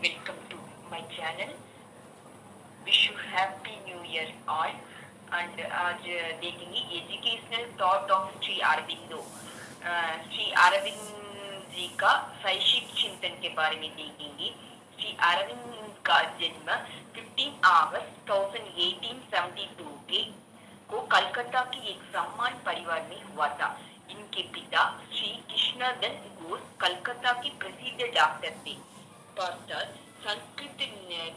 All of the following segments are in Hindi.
welcome to my channel. Wish you happy new year all. And आज देखेंगे educational thought of Shri Aurobindo. Shri Aurobindo ji का शैक्षिक चिंतन के बारे में देखेंगे। श्री अरविंद का जन्म 15 अगस्त 1872 को कलकत्ता के एक सम्मान परिवार में हुआ था। इनके पिता श्री कृष्णदन घोष कलकत्ता के प्रसिद्ध डॉक्टर थे। पश्चात संस्कृत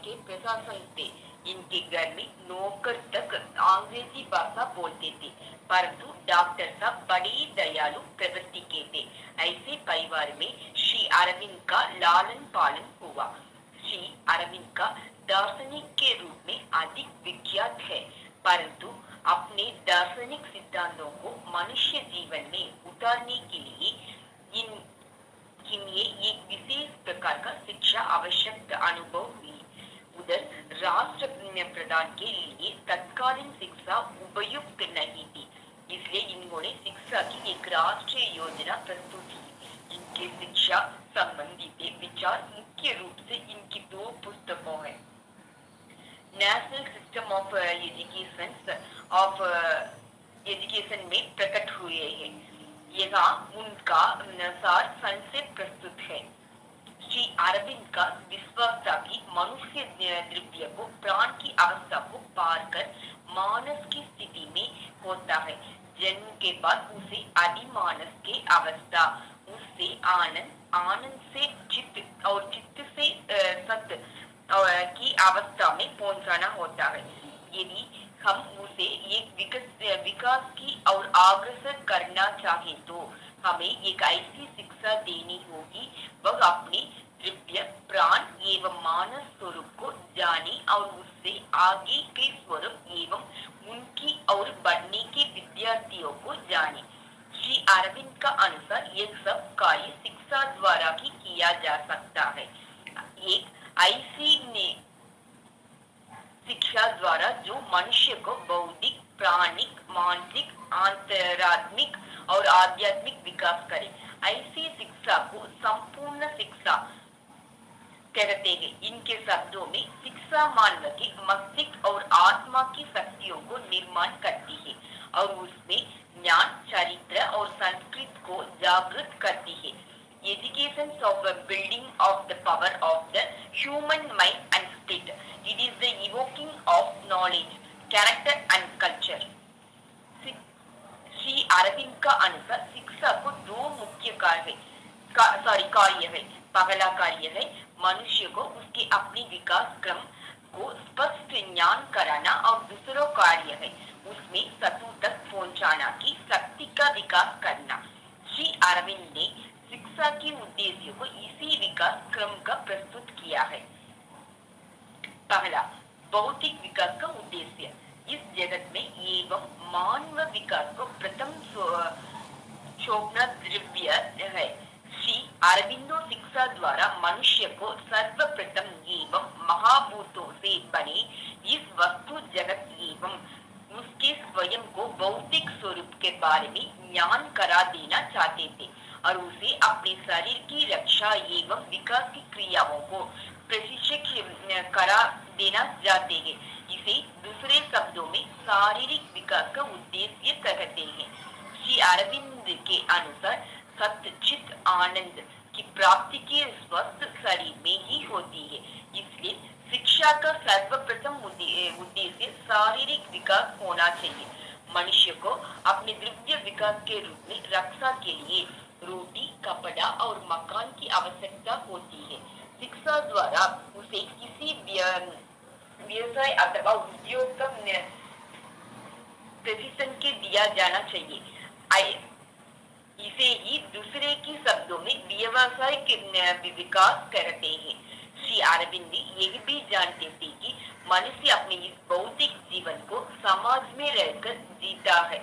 के प्रशासन थे। इनके घर में नौकर तक अंग्रेजी भाषा बोलते थे, परंतु डॉक्टर साहब बड़े दयालु प्रवृत्ति के थे। ऐसे परिवार में श्री अरविंद का लालन पालन हुआ। श्री अरविंद का दार्शनिक के रूप में अधिक विख्यात है, परंतु अपने दार्शनिक सिद्धांतों को मनुष्य जीवन में उतारने के लिए इन्हें एक विशेष प्रकार का शिक्षा आवश्यक अनुभव हुई। उधर राष्ट्र प्रधान के लिए तत्कालीन शिक्षा उपयुक्त नहीं थी, इसलिए इन्होंने शिक्षा की एक राष्ट्रीय योजना प्रस्तुत की। इनके शिक्षा संबंधित विचार मुख्य रूप से इनकी दो पुस्तकों है, नेशनल सिस्टम ऑफ एजुकेशन में प्रकट हुए हैं। यहाँ उनका सार संक्षेप प्रस्तुत है। श्री अरविंद का विश्वास था कि मनुष्य द्रव्य को प्राण की अवस्था को पार कर मानस की स्थिति में होता है। जन्म के बाद उसे अधिमानस की अवस्था, उससे आनंद, आनंद से चित्त और चित्त से सत्य की अवस्था में पहुंचाना होता है। यदि हम उसे एक विकास की और अग्रसर करना चाहे तो हमें एक ऐसी शिक्षा देनी होगी, वह अपने द्रव्य, प्राण एवं मानस स्वरूप को जाने और उससे आगे के स्वरूप एवं उनकी और बढ़ने के विद्यार्थियों को जाने। श्री अरविंद का अनुसार यह सब कार्य शिक्षा द्वारा ही किया जा सकता है। एक ऐसी शिक्षा द्वारा जो मनुष्य को बौद्धिक, प्राणिक, मानसिक, अंतरात्मिक और आध्यात्मिक विकास करे। ऐसी शिक्षा को संपूर्ण शिक्षा कहते हैं। इनके शब्दों में शिक्षा मानव के मस्तिष्क और आत्मा की शक्तियों को निर्माण करती है और उसमें ज्ञान, चरित्र और संस्कृति को जागृत करती है। Education of a building of the power of the human mind and spirit. It is the evoking of knowledge, character and culture. Shri Arvind का अनुसार शिक्षा को दो मुख्य कार्य है। पहला कार्य है मनुष्य को उसके अपने विकास क्रम को स्पष्ट ज्ञान कराना और दूसरा कार्य है उसमें सतु तक पहुंचाना की शक्ति का विकास करना। श्री अरविंद ने शिक्षा के उद्देश्य को इसी विकास क्रम का प्रस्तुत किया है। पहला, भौतिक विकास का उद्देश्य इस जगत में एवं मानव विकास को प्रथम शोभना द्रव्य है। श्री अरविंदो शिक्षा द्वारा मनुष्य को सर्वप्रथम एवं महाभूतों से बने इस वस्तु जगत एवं उसके स्वयं को भौतिक स्वरूप के बारे में ज्ञान करा देना चाहते थे और उसे अपने शरीर की रक्षा एवं विकास की क्रियाओं को प्रशिक्षित करा देना चाहते हैं। इसे दूसरे शब्दों में शारीरिक विकास का उद्देश्य कहते हैं। श्री अरविंद के अनुसार सत्य, चित्त, आनंद की प्राप्ति के स्वस्थ शरीर में ही होती है। इसलिए शिक्षा का सर्वप्रथम उद्देश्य शारीरिक विकास होना चाहिए। मनुष्य को अपने द्रव्य विकास के रूप में रक्षा के लिए रोटी, कपड़ा और मकान की आवश्यकता होती है। शिक्षा द्वारा उसे किसी व्यवसाय अथवा उद्योग का प्रशिक्षण के दिया जाना चाहिए। इसे ही दूसरे की शब्दों में व्यवसाय के विकास कहते हैं। श्री अरविंद यह भी जानते थे कि मनुष्य अपने इस भौतिक जीवन को समाज में रहकर जीता है,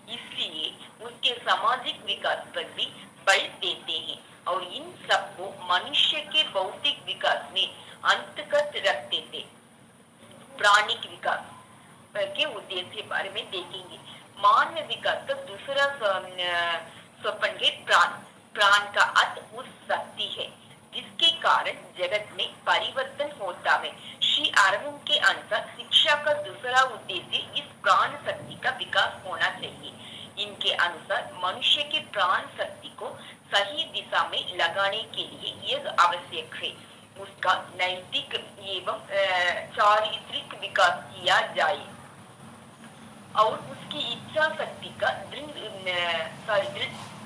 इसलिए उसके सामाजिक विकास पर भी बल देते हैं और इन सबको मनुष्य के भौतिक विकास में अंतर्गत रखते थे। प्राणिक विकास के उद्देश्य के बारे में देखेंगे। मानव विकास का दूसरा स्वप्न है प्राण। प्राण का अर्थ उस शक्ति है जिसके कारण जगत में परिवर्तन होता है। श्री अरविंद के अनुसार शिक्षा का दूसरा उद्देश्य इस प्राण शक्ति का विकास होना चाहिए। इनके अनुसार मनुष्य के प्राण शक्ति को सही दिशा में लगाने के लिए यह आवश्यक है उसका नैतिक एवं चारित्रिक विकास किया जाए और उसकी इच्छा शक्ति का दृढ़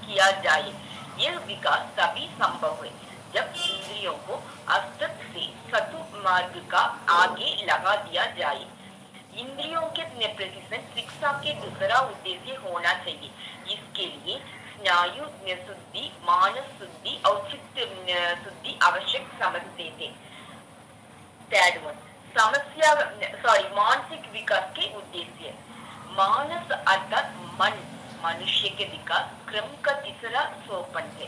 किया जाए। यह विकास तभी संभव है जब इंद्रियों को असत से सतु मार्ग का आगे लगा दिया जाए। इंद्रियों के प्रशिक्षण शिक्षा के दूसरा उद्देश्य होना चाहिए। इसके लिए स्नायु शुद्धि, मानस शुद्धि और चित्त शुद्धि आवश्यक समझते थे। थर्ड वन मानसिक विकास के उद्देश्य। मानस अर्थात मन मनुष्य के विकास क्रम का तीसरा सोपान है।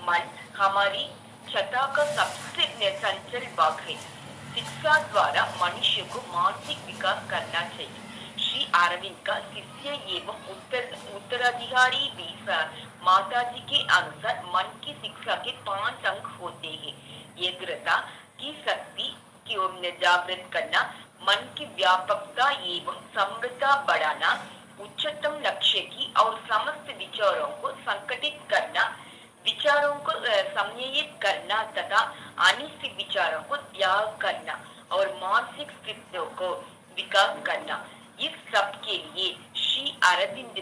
मन हमारी छटा का सबसे चंचल भाग है। शिक्षा द्वारा मनुष्य को मानसिक विकास करना चाहिए। श्री अरविंद का शिष्य एवं उत्तराधिकारी भी माताजी के अनुसार मन की शिक्षा के 5 अंग होते हैं। एकाग्रता की शक्ति की ओर जागृत करना, मन की व्यापकता एवं समृद्धता बढ़ाना, उच्चतम लक्ष्य की और समस्त विचारों को संगठित करना, विचारों को संयमित करना तथा अनिष्ट विचारों को त्याग करना और मानसिक स्थितियों को विकास करना। इस सब के लिए श्री अरविंद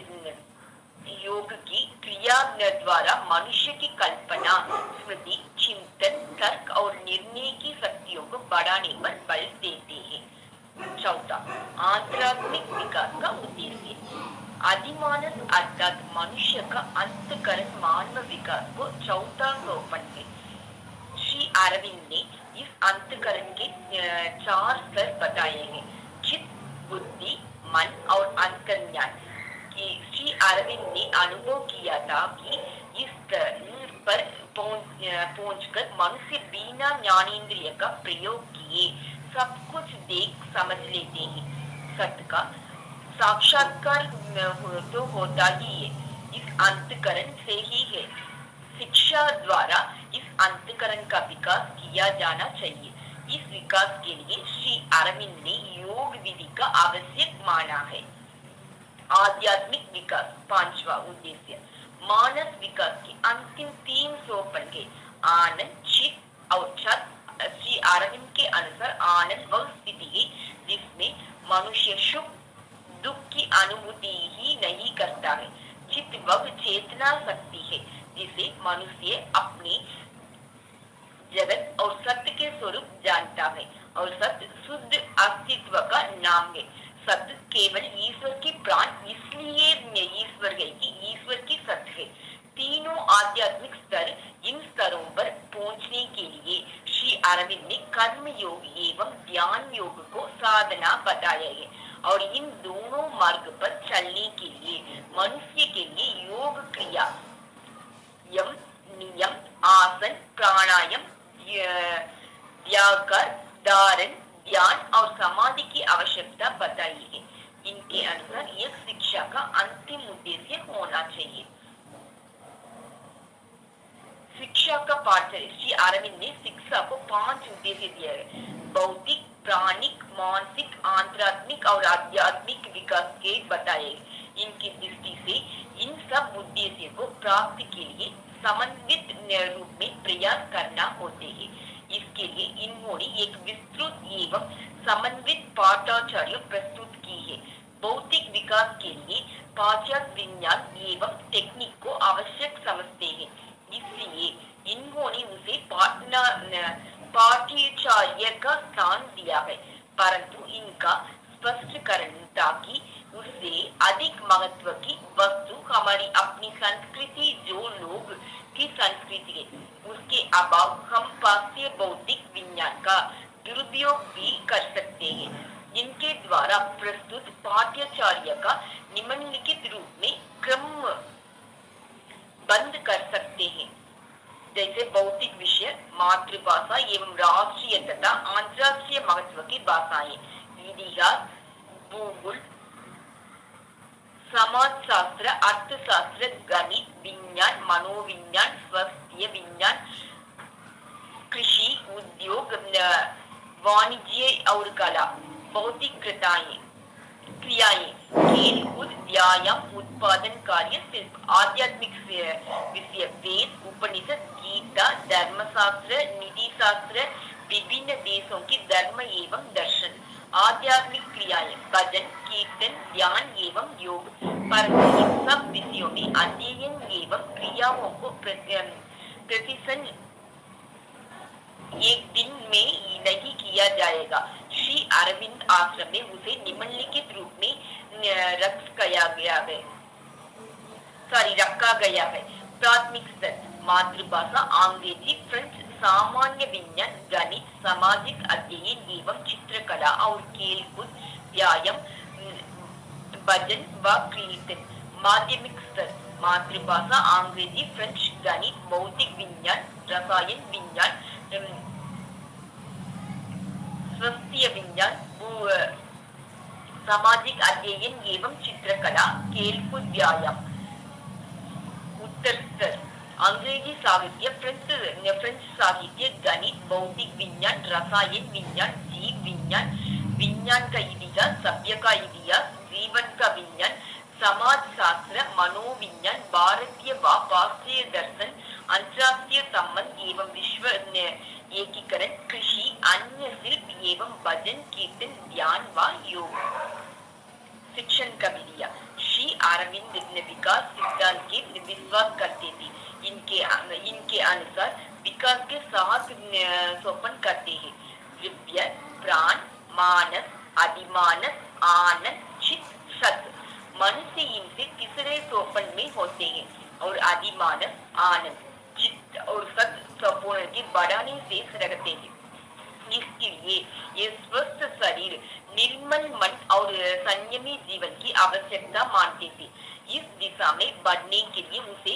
योग की क्रिया द्वारा मनुष्य की कल्पना, स्मृति, चिंतन, तर्क और निर्णय की शक्तियों को बढ़ाने पर बल देते हैं। चौथा, आध्यात्मिक विकास का उद्देश्य। आदिमानस अर्थात मनुष्य का अंतकरण मानव विकास को चौथा सोपान है। श्री अरविंद ने इस अंतकरण के 4 स्तर बताए हैं: चित्त, बुद्धि, मन और अंतर्ज्ञान। श्री अरविंद ने अनुभव किया था कि इस स्तर पर पहुंचकर मनुष्य बिना ज्ञानेंद्रिय का प्रयोग किए सब कुछ देख समझ लेते हैं। सत्य का साक्षात्कार तो होता ही है, इस अंतकरण से ही है। शिक्षा द्वारा इस अंतकरण का विकास किया जाना चाहिए। इस विकास के लिए श्री अरविंद ने योग विधि का आवश्यक माना है। आध्यात्मिक विकास 5वां उद्देश्य। मानस विकास के अंतिम 3 सोपान के आनंद, चित्त और छत। श्री अरविंद के अनुसार आनंद वह स्थिति है जिसमें मनुष्य सुख दुख की अनुभूति ही नहीं करता है। चित्त वह चेतना शक्ति है जिसे मनुष्य अपने जगत और सत्य के स्वरूप जानता है और सत्य शुद्ध अस्तित्व का नाम है। सत्य केवल ईश्वर की प्राण, इसलिए ईश्वर है कि ईश्वर की सत्य है। तीनों आध्यात्मिक स्तर, इन स्तरों पर पहुंचने के लिए श्री अरविंद ने कर्म योग एवं ध्यान योग को साधना बताया है और इन दोनों मार्ग पर चलने के लिए मनुष्य के लिए योग क्रिया, यम, नियम, आसन, प्राणायाम, व्याकर, धारण, ध्यान और समाधि की आवश्यकता बताई है। इनके अनुसार यह शिक्षा का अंतिम उद्देश्य होना चाहिए। शिक्षा का पाठ्य। श्री अरविंद ने शिक्षा को 5 उद्देश्य दिए है: भौतिक, प्राणिक, मानसिक, आंतरात्मिक और आध्यात्मिक विकास के बताए। इनकी दृष्टि से इन सब उद्देश्य को प्राप्ति के लिए समन्वित रूप में प्रयास करना होते हैं। इसके लिए इन्होंने एक विस्तृत एवं समन्वित पाठाचार्य प्रस्तुत की है। भौतिक विकास के लिए पाश्चात्य विज्ञान एवं टेक्निक को आवश्यक समझते हैं, इसलिए इन्होंने उसे पाठाचार्य का स्थान दिया है, परंतु इनका स्पष्टीकरण ताकि उससे अधिक महत्व की वस्तु हमारी अपनी संस्कृति, जो लोग की संस्कृति है, उसके अभाव हम पाश्चात्य भौतिक विज्ञान का दुरुपयोग भी कर सकते हैं। इनके द्वारा प्रस्तुत पाठाचार्य का निम्नलिखित रूप में क्रम बंद कर सकते हैं, जैसे भौतिक विषय, मातृभाषा एवं राष्ट्रीय तथा अंतर्राष्ट्रीय महत्व की भाषाएं, इतिहास, भूगोल, समाजशास्त्र, अर्थशास्त्र, गणित, विज्ञान, मनोविज्ञान, स्वास्थ्य विज्ञान, कृषि, उद्योग, वाणिज्य और कला, भौतिक क्रियाएं, खेल कूद, व्यायाम, उत्पादन कार्य, शिल्प, आध्यात्मिक विषय, वेद, उपनिषद, गीता, धर्मशास्त्र, नीति शास्त्र, विभिन्न देशों के धर्म एवं दर्शन, आध्यात्मिक क्रियाएं, भजन, कीर्तन, ध्यान एवं योग। परंतु इन सब विषयों में अध्ययन एवं क्रियाओं को प्रतिशन एक दिन में नहीं किया जाएगा। श्री अरविंद आश्रम में उसे निम्नलिखित रूप में रखा गया है। प्राथमिक स्तर, मातृभाषा अंग्रेजी, फ्रेंच, सामान्य विज्ञान, गणित, सामाजिक अध्ययन एवं चित्रकला और खेल कूद, व्यायाम, भजन व कीर्तन। माध्यमिक स्तर, मातृभाषा अंग्रेजी, फ्रेंच, गणित, भौतिक विज्ञान, रसायन विज्ञान, स्वास्थ्य विज्ञान, सामाजिक अध्ययन एवं चित्रकला, खेल कूद, व्यायाम। उत्तर स्तर, अंग्रेजी साहित्य, फ्रेंच साहित्य, गणित, भौतिक विज्ञान, रसायन विज्ञान, जीव विज्ञान, विज्ञान का इतिहास, सभ्य का इतिहास, जीवन का विज्ञान, समाज शास्त्र, मनोविज्ञान, भारतीय व पाश्चात्य दर्शन, अंतर्राष्ट्रीय संबंध एवं विश्व एकीकरण, कृषि, अन्य शिल्प एवं भजन, कीर्तन, ध्यान व योग। शिक्षण का विधिया, श्री अरविंद विकास सिद्धांत के विश्वास करते थे। इनके अनुसार विकास के 7 सोपान करते हैं: दिव्य, प्राण, मानस, अधिमानस, आनंद, चित्त, सत। मनुष्य इनसे तीसरे सोपान में होते हैं और अधिमानस, आनंद, चित्त और सत सोपान के बढ़ाने से रखते हैं। इसके लिए ये स्वस्थ शरीर, निर्मल मन और संयमी जीवन की आवश्यकता मानते थे। इस दिशा में बढ़ने के लिए उसे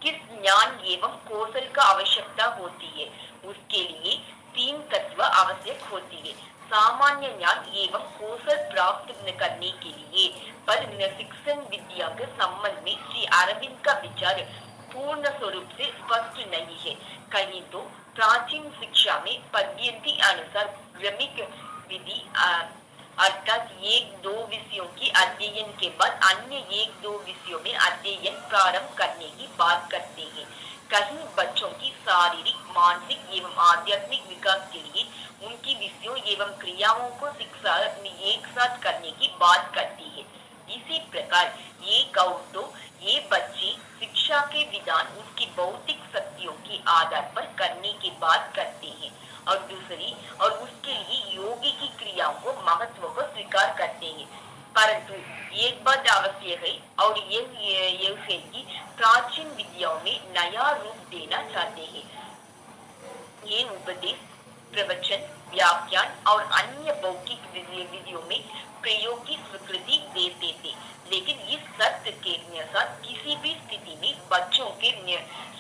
किस ज्ञान एवं कौशल का आवश्यकता होती है? उसके लिए 3 तत्व आवश्यक होती है। सामान्य ज्ञान एवं कौशल प्राप्त करने के लिए पर शिक्षण विद्या के संबंध में श्री अरविंद का विचार पूर्ण स्वरूप से स्पष्ट नहीं है। कहीं तो प्राचीन शिक्षा में पद्धति अनुसार क्रमिक विधि अर्थात 1-2 विषयों की अध्ययन के बाद अन्य 1-2 विषयों में अध्ययन प्रारंभ करने की बात करते हैं। कहीं बच्चों की शारीरिक, मानसिक एवं आध्यात्मिक विकास के लिए उनकी विषयों एवं क्रियाओं को शिक्षा एक साथ करने की बात करती है। इसी प्रकार एक और तो ये बच्चे शिक्षा के विधान उसकी भौतिक शक्तियों के आधार पर करने की बात करते हैं और दूसरी और उसके लिए योगी की क्रियाओं को महत्व को स्वीकार करते हैं। परंतु एक बात आवश्यक है और ये है कि प्राचीन विद्याओं में नया रूप देना चाहते हैं। ये उपदेश, प्रवचन, व्याख्यान और अन्य भौतिक विधियों में प्रयोग की स्वीकृति देते थे, लेकिन इस सत्य के साथ किसी भी स्थिति में बच्चों के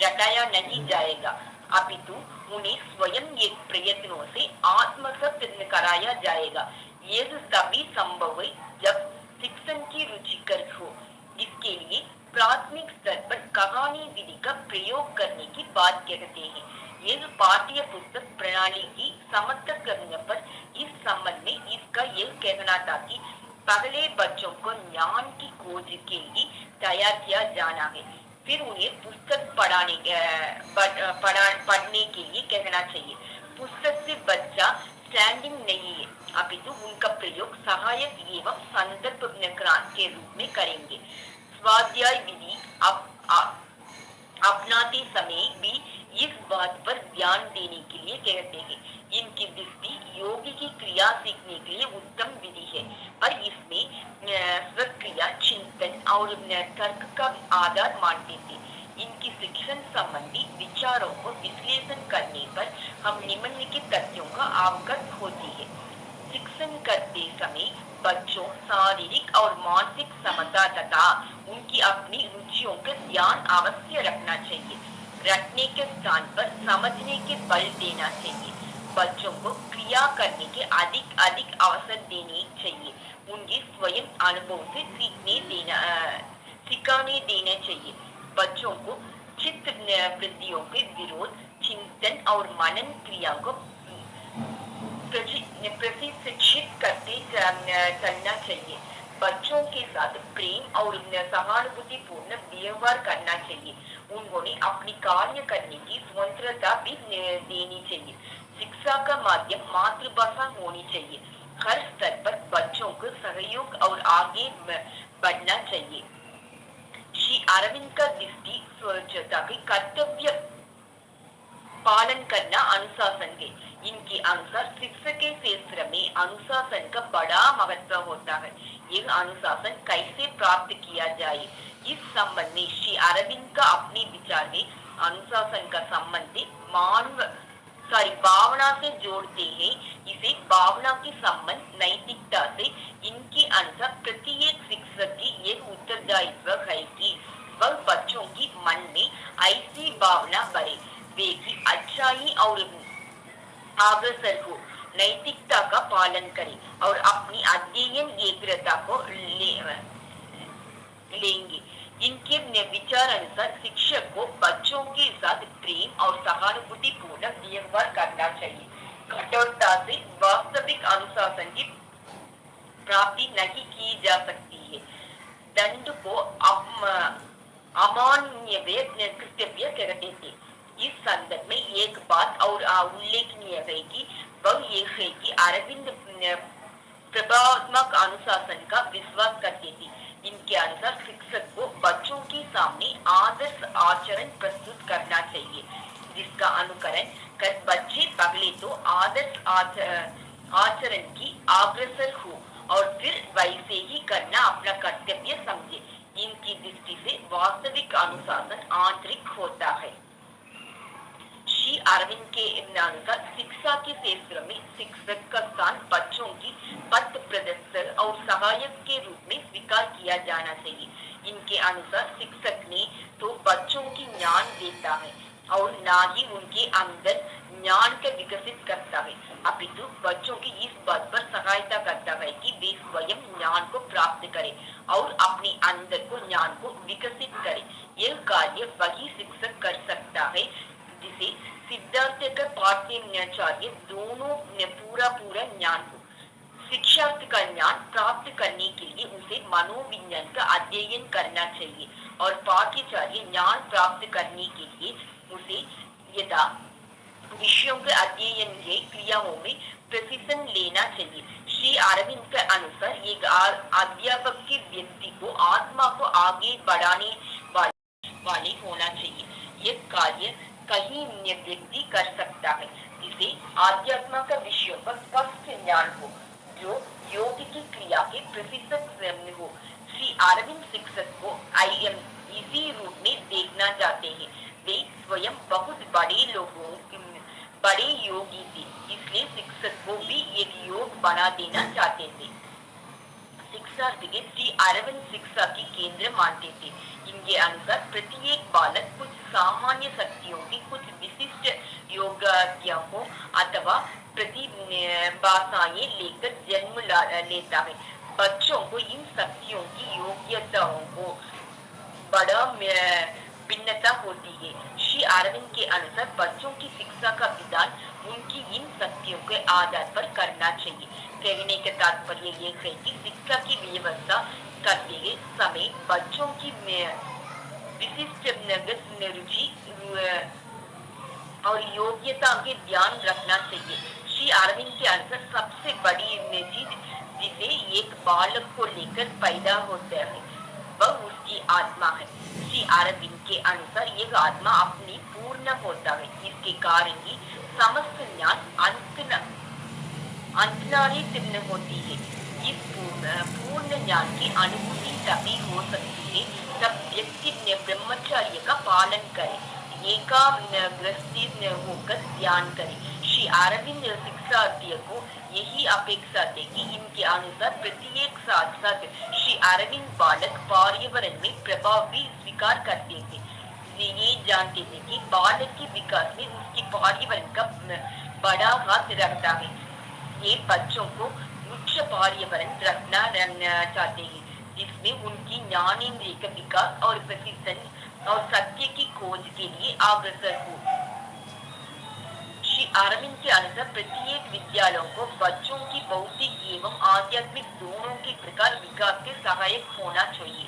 रटाया नहीं जाएगा, अपितु उन्हें स्वयं एक प्रयत्नों से आत्मसात कराया जाएगा। यह तभी संभव है जब शिक्षण की रुचिकर हो। इसके लिए प्राथमिक स्तर पर कहानी विधि का प्रयोग करने की बात कहते हैं। यह पाठ्य पुस्तक प्रणाली की समर्थन करने पर इस संबंध में इसका यह कहना था कि पहले बच्चों को ज्ञान की खोज के लिए तैयार किया जाना है, फिर उन्हें पुस्तक पढ़ने के लिए कहना चाहिए। पुस्तक से बच्चा स्टैंडिंग नहीं है, अपितु उनका प्रयोग सहायक एवं संदर्भ के रूप में करेंगे। स्वाध्याय विधि अपनाते समय भी इस बात पर ध्यान देने के लिए कहते हैं। इनकी दृष्टि योगी की क्रिया सीखने के लिए उत्तम विधि है, पर इसमें स्वक्रिया, चिंतन और तर्क का आधार मानते थे। इनकी शिक्षण संबंधी विचारों को विश्लेषण करने पर हम निम्नलिखित तथ्यों का अवगत होती है। शिक्षण करते समय बच्चों शारीरिक और मानसिक क्षमता तथा उनकी अपनी रुचियों का ध्यान अवश्य रखना चाहिए। रटने के स्थान पर समझने के बल देना चाहिए। बच्चों को क्रिया करने के अधिक अवसर देने चाहिए। उनके स्वयं अनुभव से सिखाने देना चाहिए। बच्चों को चित्त वृत्तियों के विरोध, चिंतन और मनन क्रिया को प्रशिक्षित करते चलना चाहिए। बच्चों के साथ प्रेम और सहानुभूति पूर्ण व्यवहार करना चाहिए। उन्होंने अपनी कार्य करने की स्वतंत्रता भी देनी चाहिए। शिक्षा का माध्यम मातृभाषा होनी चाहिए। हर स्तर पर बच्चों को सहयोग और आगे बढ़ना चाहिए। श्री अरविंद का दृष्टि स्वच्छता के कर्तव्य पालन करना अनुशासन है। इनके अनुसार शिक्षा के क्षेत्र में अनुशासन का बड़ा महत्व होता है। यह अनुशासन कैसे प्राप्त किया जाए, इस संबंध में श्री अरविंद का अपने विचार में अनुशासन का संबंध भावना से जोड़ते हैं। इसे भावना के संबंध नैतिकता से। इनके अनुसार प्रत्येक शिक्षक की यह उत्तरदायित्व है कि वह बच्चों की मन में ऐसी भावना भरे वे की अच्छाई और अग्रसर को नैतिकता का पालन करें और अपनी अध्ययन एकाग्रता को लेंगे। इनके विचार अनुसार शिक्षक को बच्चों के साथ प्रेम और सहानुभूति पूर्ण व्यवहार करना चाहिए। कठोरता से वास्तविक अनुशासन की प्राप्ति नहीं की जा सकती है। दंड को अमान्य कृतव्य कहते थे। इस संदर्भ में एक बात और उल्लेखनीय है कि वह यह है कि अरविंद प्रभावात्मक अनुशासन का विश्वास करते थे। इनके अनुसार शिक्षक को बच्चों के सामने आदर्श आचरण प्रस्तुत करना चाहिए, जिसका अनुकरण कर बच्चे पहले तो आदर्श आचरण की अग्रसर हो और फिर वैसे ही करना अपना कर्तव्य समझे। इनकी दृष्टि से वास्तविक अनुशासन आंतरिक होता है। श्री अरविंद के अनुसार शिक्षा के क्षेत्र में शिक्षक का स्थान बच्चों की पथ प्रदर्शक और सहायक के रूप में स्वीकार किया जाना चाहिए। इनके अनुसार शिक्षक ने तो बच्चों की ज्ञान देता है और ना ही उनके अंदर ज्ञान का विकसित करता है, अपितु बच्चों की इस बात पर सहायता करता है कि वे स्वयं ज्ञान को प्राप्त करें और अपने अंदर को ज्ञान को विकसित करें। यह कार्य वही शिक्षक कर सकता है जिसे सिद्धार्थ का पाठ्याचार्य दोनों पूरा ज्ञान हो। शिक्षार्थ का ज्ञान प्राप्त करने के लिए उसे मनोविज्ञान का अध्ययन करना चाहिए और पाठ्याचार्य ज्ञान प्राप्त करने के लिए उसे यथा विषयों के अध्ययन के क्रियाओं में प्रशिक्षण लेना चाहिए। श्री अरविंद के अनुसार एक अध्यापक के व्यक्ति को आत्मा को आगे बढ़ाने वाले होना चाहिए। यह कार्य कहीं व्यक्ति कर सकता है जिसे आध्यात्म का विषयों पर स्पष्ट ज्ञान हो, जो योग की क्रिया के प्रशिक्षक हो। श्री अरविंद शिक्षक को इसी रूप में देखना चाहते हैं। वे स्वयं बहुत बड़े योगी थे, इसलिए शिक्षक को भी एक योग बना देना चाहते थे। शिक्षार्थी के श्री अरविंद शिक्षा की केंद्र मानते थे। इनके अनुसार प्रत्येक बालक कुछ सामान्य शक्तियों की कुछ विशिष्ट योग्यताओं अथवा प्रतिभाएं लेकर जन्म लेता है। बच्चों को इन शक्तियों की योग्यताओं को बड़ा भिन्नता होती है। श्री अरविंद के अनुसार बच्चों की शिक्षा का विधान उनकी इन शक्तियों के आधार पर करना चाहिए। कहने का तात्पर्य ये है कि शिक्षा की व्यवस्था करते समय बच्चों की विशिष्ट रुचि और योग्यता के ध्यान रखना चाहिए। श्री अरविंद के अनुसार सबसे बड़ी चीज जिसे एक बालक को लेकर पैदा होता है वह उसकी आत्मा है। श्री अरविंद के अनुसार यह आत्मा अपनी पूर्ण होता है। इसके कारण ही समस्त ज्ञान अंतर्निहित होती है। इस पूर्ण ज्ञान की अनुभूति तभी हो सकती है जब व्यक्ति ब्रह्मचर्य का पालन करे, एकाग्रस्ती होकर ध्यान करे। श्री अरविंद शिक्षार्थियों को यही अपेक्षा थे कि इनके अनुसार प्रत्येक साथ साथ श्री अरविंद बालक पर्यावरण में प्रभाव भी स्वीकार करते थे। ये जानते थे कि बालक के विकास में उसकी पर्यावरण का बड़ा हाथ रखता है। ये बच्चों को उच्च पर्यावरण रखना चाहते हैं जिसमें उनकी ज्ञानेंद्रिय का विकास और प्रशिक्षण और सत्य की खोज के लिए अग्रसर हो। अरविंद के अनुसार प्रत्येक विद्यालयों को बच्चों की भौतिक एवं आध्यात्मिक दोनों के प्रकार विकास के सहायक होना चाहिए।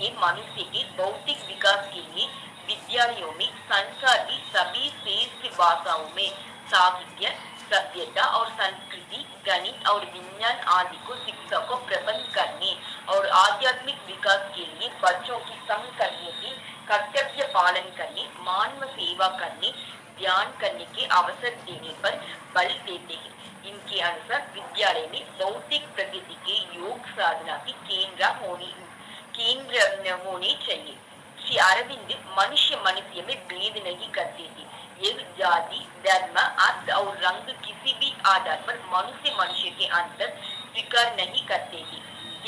ये मनुष्य के भौतिक विकास के लिए विद्यालयों में संसार की सभी श्रेष्ठ भाषाओं में साहित्य, सभ्यता और संस्कृति, गणित और विज्ञान आदि को शिक्षा को प्रबंध करने और आध्यात्मिक विकास के लिए बच्चों की संग करने की कर्तव्य पालन करने, मानव सेवा करने, ध्यान करने के अवसर देने पर बल देते हैं। इनके अनुसार विद्यालय में भौतिक प्रगति के योग साधना की केंद्र होने चाहिए। श्री अरविंद मनुष्य में भेद नहीं करते थे। ये जाति, धर्म, अर्थ और रंग किसी भी आधार पर मनुष्य के अंदर स्वीकार नहीं करते थे।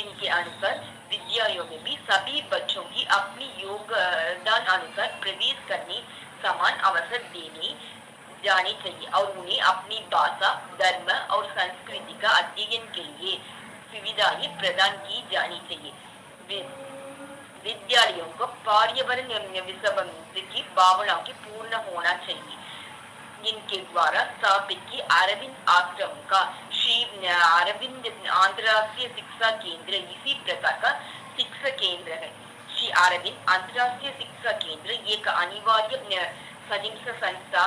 इनके अनुसार विद्यालयों में भी सभी बच्चों की अपनी योगदान अनुसार प्रवेश करने समान अवसर देने जाने चाहिए और उन्हें अपनी भाषा, धर्म और संस्कृति का अध्ययन के लिए सुविधाएं प्रदान की जानी चाहिए। विद्यालयों को पर्यावरण की भावनाओं की पूर्ण होना चाहिए। इनके द्वारा स्थापित की अरविंद आश्रम का श्री अरविंद अंतर्राष्ट्रीय शिक्षा केंद्र इसी प्रकार का शिक्षा केंद्र है। श्री अरविंद अंतर्राष्ट्रीय शिक्षा केंद्र एक अनिवार्य सहिंसा संस्था।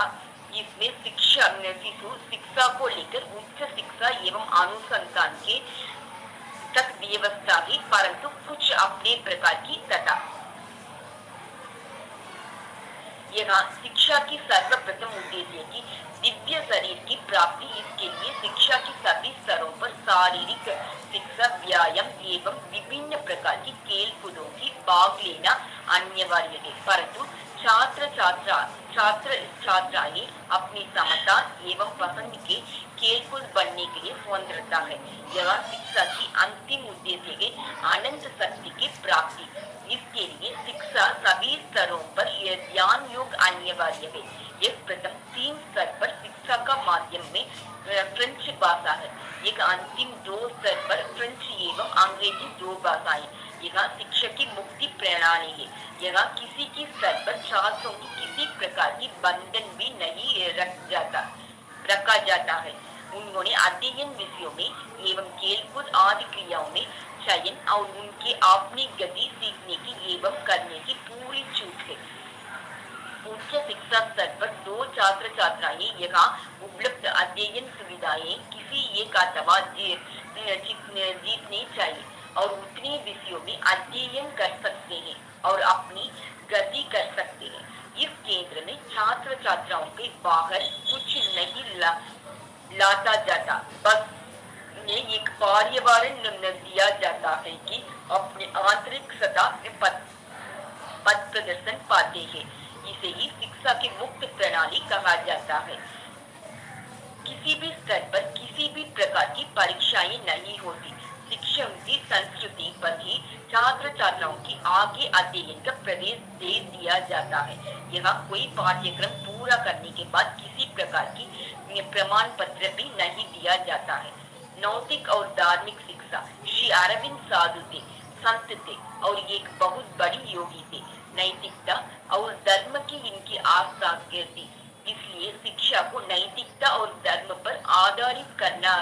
इसमें शिशु शिक्षा को लेकर उच्च शिक्षा एवं अनुसंधान के तक व्यवस्था है, परंतु कुछ अपने प्रकार की तथा यहाँ शिक्षा की सर्वप्रथम उद्देश्य है कि दिव्य शरीर की प्राप्ति। इसके लिए शिक्षा की सभी स्तरों पर शारीरिक शिक्षा, व्यायाम एवं विभिन्न प्रकार की खेल कूदों की भाग लेना अनिवार्य है, परंतु छात्र छात्राएं अपनी क्षमता एवं पसंद के खेल कूद बनने के लिए स्वतंत्रता है। यह शिक्षा की अंतिम उद्देश्य है अनंत शक्ति की प्राप्ति। इसके लिए शिक्षा सभी स्तरों पर ध्यान योग अनिवार्य है। यह प्रथम 3 स्तर पर शिक्षा का माध्यम में फ्रेंच भाषा है। एक अंतिम 2 स्तर पर फ्रेंच एवं अंग्रेजी 2 भाषाएं। यह शिक्षा की मुक्ति प्रणाली है। यह किसी की स्तर पर छात्रों की किसी प्रकार की बंधन भी नहीं रखा जाता है। उन्होंने अध्ययन विषयों में एवं खेलकूद आदि क्रियाओं में चयन और उनके अपनी गति सीखने की एवं करने की पूरी छूट है। उच्च शिक्षा स्तर पर 2 छात्र छात्राएं यहाँ उपलब्ध अध्ययन सुविधाएं किसी एक अथवा जीतनी चाहिए और उतने विषयों में अध्ययन कर सकते हैं और अपनी गति कर सकते हैं। इस केंद्र में छात्र छात्राओं के बाहर कुछ नहीं लाता जाता, बस उन्हें एक पर्यावरण दिया जाता है कि अपने आंतरिक सतह में पद प्रदर्शन पाते हैं। इसे ही शिक्षा की मुक्त प्रणाली कहा जाता है। किसी भी स्तर पर किसी भी प्रकार की परीक्षाएं नहीं होती। शिक्षा की संस्कृति पर ही छात्र छात्राओं की आगे अध्ययन का प्रवेश दे दिया जाता है। यहाँ कोई पाठ्यक्रम पूरा करने के बाद किसी प्रकार की प्रमाण पत्र भी नहीं दिया जाता है। नैतिक और धार्मिक शिक्षा। श्री अरविंद साधु थे, संत थे और एक बहुत बड़ी योगी थे। नैतिकता और धर्म की इनकी आस्था थी, इसलिए शिक्षा को नैतिकता और धर्म पर आधारित करना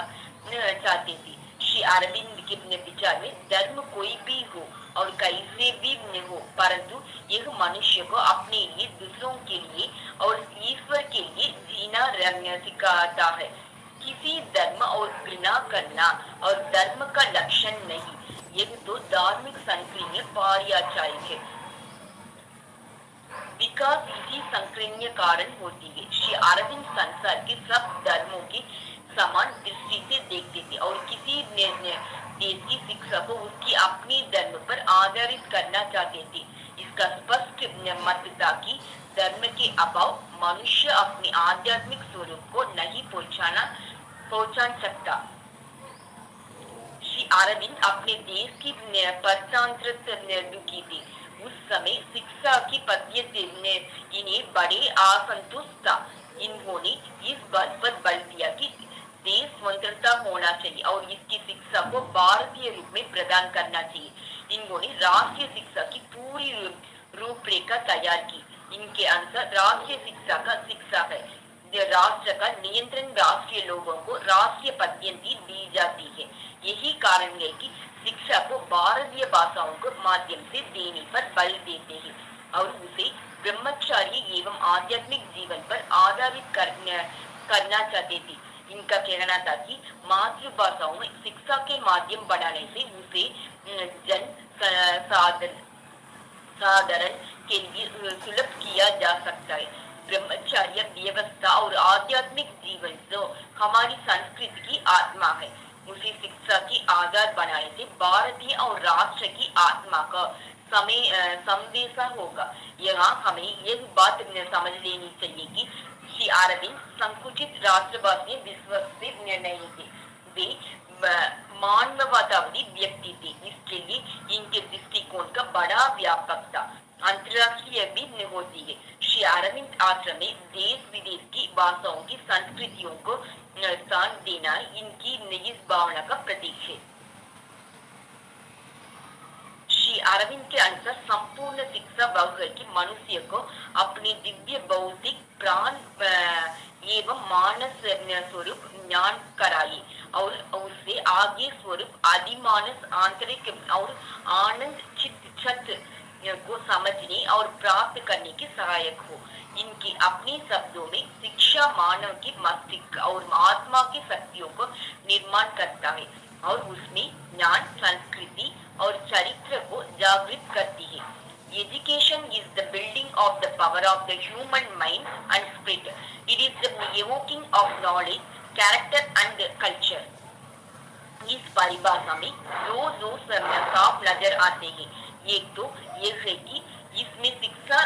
चाहते थे। श्री अरविंद के विचार में धर्म कोई भी हो और कैसे भी हो, परंतु यह मनुष्य को अपने लिए, दूसरों के लिए और ईश्वर के लिए जीना सिखाता है। किसी धर्म और घृणा करना और धर्म का लक्षण नहीं, यह तो धार्मिक संकीर्ण पारियाचार्य है। विकास इसी संकीर्ण कारण होती है। श्री अरविंद संसार के सब धर्मों की समान दृष्टि से देखते थे और किसी देश की शिक्षा को उसकी अपनी धर्म पर आधारित करना चाहते थे। इसका स्पष्ट मत था कि धर्म के अभाव मनुष्य अपने आध्यात्मिक स्वरूप को नहीं पहचान सकता। श्री अरविंद अपने देश की परतंत्र दुखी थे। उस समय शिक्षा की पद्धति से इन्हें बड़े असंतुष्ट था। इन्होंने इस बात पर बल दिया कि देश स्वतंत्रता होना चाहिए और इसकी शिक्षा को भारतीय रूप में प्रदान करना चाहिए। इन्होंने राष्ट्रीय शिक्षा की पूरी रूपरेखा तैयार की। इनके अनुसार राष्ट्रीय शिक्षा का शिक्षा है राष्ट्र का नियंत्रण राष्ट्रीय लोगों को राष्ट्रीय पद्धति दी जाती है। यही कारण है कि शिक्षा को भारतीय भाषाओं के माध्यम से देने पर बल देते हैं और उसे ब्रह्मचारी एवं आध्यात्मिक जीवन पर आधारित करना चाहते थे। इनका कहना था कि मातृभाषाओं में शिक्षा के माध्यम बढ़ाने से उसे जन साधारण के लिए सुलभ किया जा सकता है। ब्रह्मचर्य व्यवस्था और आध्यात्मिक जीवन जो हमारी संस्कृति की आत्मा है, उसे शिक्षा की आधार बनाने से भारतीय और राष्ट्र की आत्मा का संदेशा होगा। यहाँ हमें यह बात समझ लेनी चाहिए कि श्री अरविंद संकुचित राष्ट्रवादी विश्वास से नहीं थे, वे मानवतावादी व्यक्ति थे। इसके लिए इनके दृष्टिकोण का बड़ा व्यापक था, अंतर्राष्ट्रीय भी होती है। श्री अरविंद आश्रम में देश विदेश की भाषाओं की संस्कृतियों को स्थान देना इनकी इस भावना का प्रतीक है। श्री अरविंद के अनुसार संपूर्ण शिक्षा वह है कि मनुष्य को अपने दिव्य भौतिक प्राण एवं मानस स्वरूप ज्ञान कराए और उससे आगे स्वरूप आदिमानस आंतरिक और आनंद चित्त को समझने और प्राप्त करने की सहायक हो। इनके अपने शब्दों में शिक्षा मानव की मस्तिष्क और आत्मा की शक्तियों को निर्माण करता है और उसमें ज्ञान, संस्कृति और चरित्र को जागृत करती है। Education is the building of the power of the human mind and spirit. It is the evoking of knowledge, character and culture. इस परिभाषा में दो साफ नजर आते हैं। एक तो यह है कि इसमें शिक्षा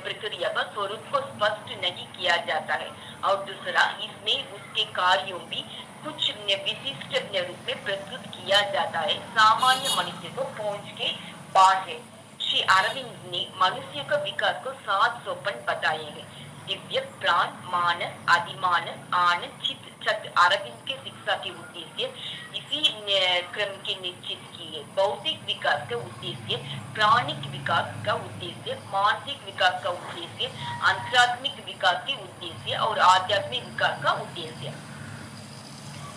प्रक्रिया का स्वरूप को स्पष्ट नहीं किया जाता है और दूसरा इसमें उसके कार्यों भी कुछ विशिष्ट रूप में प्रस्तुत किया जाता है, सामान्य मनुष्य को पहुंच के बाहर है। श्री अरविंद ने मनुष्य का विकास को 7 सोपान बताए हैं। दिव्य प्राण, मानस, आदिमानस, आनंद, चित्त, छत। अरविंद के शिक्षा के उद्देश्य इसी क्रम के निश्चित किए। भौतिक विकास का उद्देश्य, प्राणिक विकास का उद्देश्य, मानसिक विकास का उद्देश्य, अंतरात्मिक विकास के उद्देश्य और आध्यात्मिक विकास का उद्देश्य।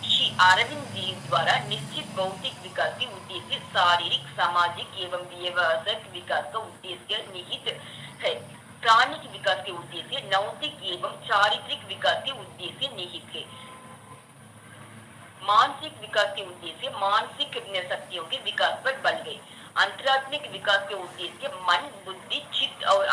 श्री अरविंद जी द्वारा निश्चित भौतिक विकास के उद्देश्य शारीरिक, सामाजिक एवं व्यवसायिक विकास का उद्देश्य निहित है। प्राणिक विकास के उद्देश्य नैतिक एवं चारित्रिक विकास के उद्देश्य निहित है। मानसिक विकास के उद्देश्य मानसिक शक्तियों के विकास पर बल गए। अंतरात्मिक विकास के उद्देश्य मन, बुद्धि, चित्त और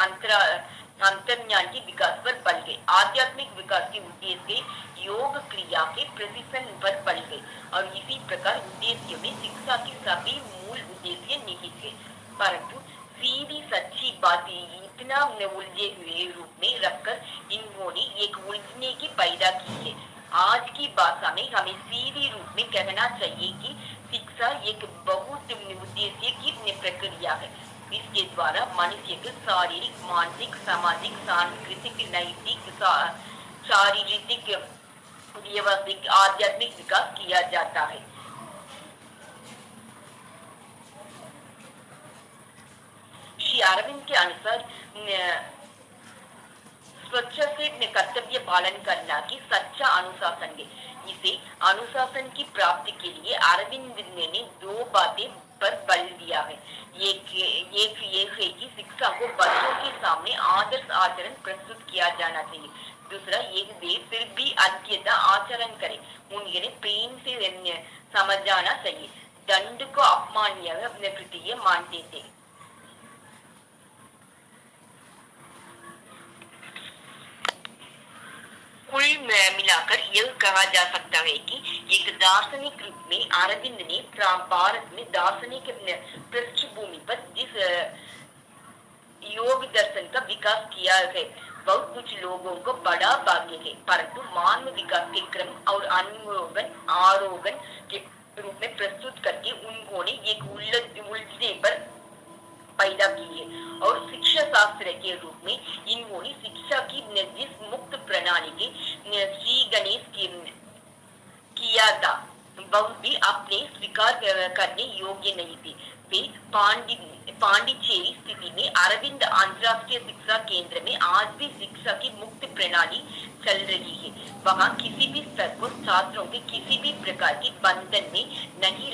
अंतर्ज्ञान के विकास पर बल गए। आध्यात्मिक विकास के उद्देश्य योग क्रिया के प्रशिक्षण पर बल गए और इसी प्रकार उद्देश्यों में शिक्षा के सभी मूल उद्देश्य निहित है। परंतु सीधी सच्ची बातें इतना उलझे हुए रूप में रखकर इन्होंने एक उलझने की पैदा की है। आज की भाषा में हमें सीधी रूप में कहना चाहिए कि शिक्षा एक बहुत उद्देश्य की प्रक्रिया है। इसके द्वारा मनुष्य के शारीरिक, मानसिक, सामाजिक, सांस्कृतिक, नैतिक, शारीरिक, व्यवसायिक, आध्यात्मिक विकास किया जाता है। श्री अरविंद के अनुसार स्वच्छ से कर्तव्य पालन करना की सच्चा अनुशासन है। इसे अनुशासन की प्राप्ति के लिए अरविंद ने 2 बातें पर बल दिया है। एक ये है कि शिक्षा को बच्चों के सामने आदर्श आचरण प्रस्तुत किया जाना चाहिए। दूसरा, एक वे फिर भी अन्यथा आचरण करे, उन्हें प्रेम से समझाना चाहिए। दंड को अपमान्य कृत्य मानते थे। कुल मिलाकर यह कहा जा सकता है कि एक दार्शनिक रूप में अरविंद ने भारत में दार्शनिक पृष्ठभूमि पर जिस योग दर्शन का विकास किया है वह कुछ लोगों को बड़ा भाग्य है, परंतु मानव विकास के क्रम और आरोगण के रूप में प्रस्तुत करके उन्होंने एक उलझने पर पैदा की है और शिक्षा शास्त्र के रूप में इन्होंने शिक्षा की जिस मुक्त प्रणाली के श्री गणेश किया था वह भी अपने स्वीकार करने योग्य नहीं थे। वे पांडिचेरी स्थिति में अरविंद अंतर्राष्ट्रीय शिक्षा केंद्र में आज भी शिक्षा की मुक्त प्रणाली चल रही है। वहाँ किसी भी स्तर को छात्रों के किसी भी प्रकार के बंधन में नहीं